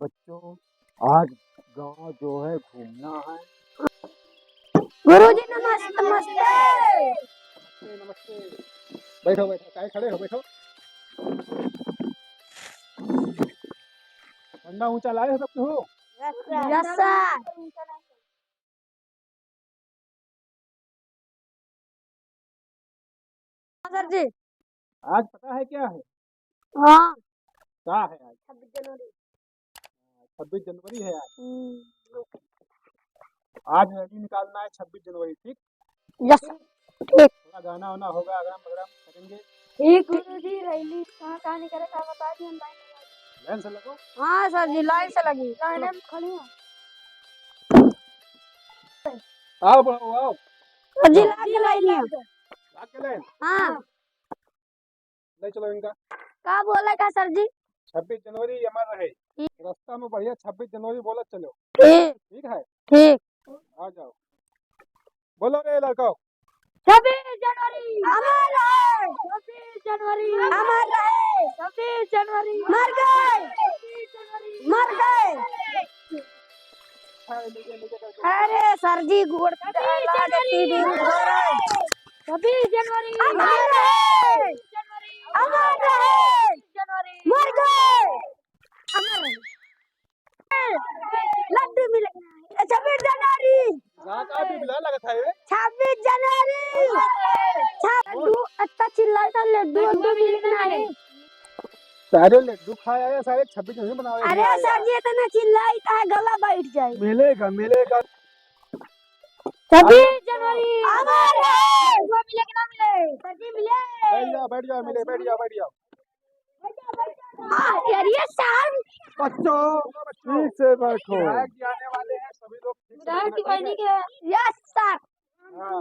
बच्चों, आज गांव जो है घूमना है। गुरुजी नमस्ते। नमस्ते नमस्ते। बैठो बैठो, काहे खड़े हो, बैठो। ठंडा ऊंचा लाए हो सब हो। Yes sir. सर जी। आज पता है क्या है? हाँ। क्या है आज? 26 जनवरी। 26 जनवरी है आज। आज रैली निकालना है 26 जनवरी, ठीक? Yes sir. ठीक। थोड़ा गाना वाना होगा, अगरम बगरम करेंगे। ठीक गुरुजी। रैली कहाँ निकले का बता दिए। लाइन से लगो। हाँ सर जी, लाइन से लगी। लाइन में खड़ी हूँ। आओ बढ़ो, आओ। सर जी लाइन है। लाग के लाइन। हाँ। ले चलो इनका। क्या बोले का सर जी? 26 जनवरी अमर रहे। रास्ता में बढ़िया 26 जनवरी बोला चलो। ठीक। ठीक है, ठीक। आ जाओ। बोलो रे लड़को। 26 जनवरी अमर रहे। 26 जनवरी अमर रहे। 26 जनवरी मर गए। 26 जनवरी मर गए। अरे सर जी गुड़ 26 जनवरी अमर रहे। अमर रहे। मर गए। अमर रहे। लड्डू मिलेगा 26 जनवरी। लगता है 26 जनवरी लड्डू अच्छा चिल्लाता। लड्डू लड्डू मिलेगा है। सारे लड्डू खाया है, सारे 26 जनवरी बनाओ। अरे सर जी इतना चिल्लाता है गला बैठ जाए। मिलेगा मिलेगा। 26 जनवरी अमर है। वो मिले कि ना मिले? सर जी मिले। बैठ जाओ बैठ जाओ, मिले, बैठ जाओ बैठ जाओ। अरे सर बच्चों ठीक से बैठो। विधायक जी आने वाले हैं, सभी लोग विधायक की पढ़ने के। Yes sir. हाँ,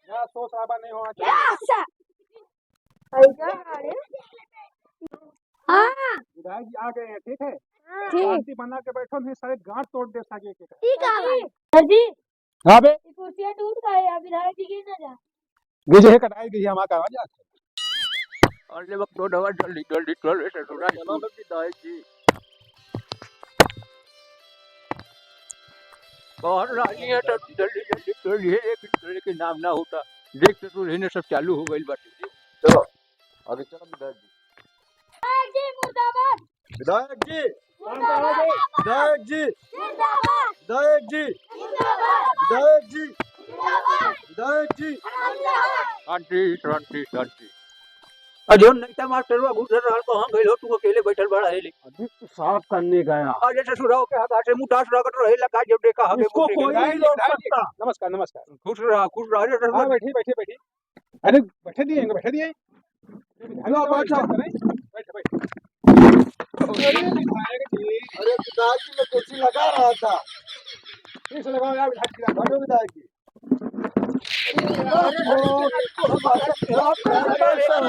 यहाँ शोर शराबा नहीं होना चाहिए। Yes sir. हाँ विधायक जी आ गए हैं, ठीक है? ठीक। शांति बना के बैठो, नहीं सारे गांठ तोड़ दे सके। ठीक है सर जी। हाँ बे, कुर्सियाँ टूट गई। अब विधायक जी गिर ना जा। गिजे कटाई गई हमारा करवा जा। अरे वक्त तो दवा जल्दी जल्दी चल ऐसे थोड़ा चलो लोग विधायक जी और राजी है तो जल्दी जल्दी चलिए। एक के नाम ना होता देखते तो रहने सब चालू हो गई बात। चलो आगे चलो। विधायक जी मुर्दाबाद। विधायक जी मुर्दाबाद। विधायक जी जिंदाबाद। विधायक जी जिंदाबाद। विधायक जी जिंदाबाद। विधायक जी। शांति शांति शांति। अजो नहीं था मास्टर वो घुस रहा कहां गइल हो? तू अकेले बैठल बड़ा है। अभी तो साफ करने गया। अरे ससुराओ के हगा से मुंह डास रगड़ रहे लगा जब देखा हगे इसको मुंह कोई नहीं रोक सकता। नमस्कार नमस्कार। खुश रहा हाँ बैठिए बैठिए बैठिए। अरे बैठे दिए बैठे दिए। बैठो बैठो बैठो। अरे विधायक जी मैं कुर्सी लगा रहा था। ठीक से लगाओ यार विधायक जी।